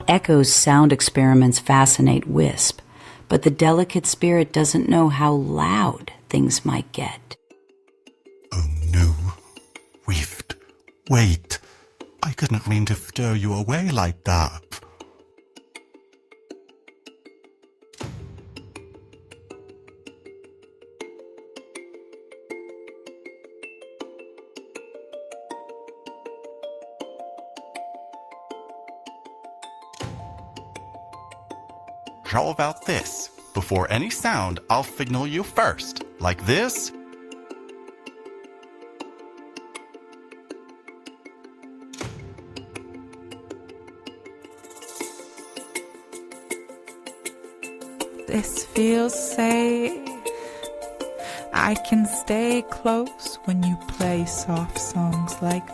Echo's sound experiments fascinate Wisp, but the delicate spirit doesn't know how loud things might get. Oh no. Whiffed. Wait. I couldn't mean to stir you away like that. How about this? Before any sound, I'll signal you first. Like this. This feels safe. I can stay close when you play soft songs like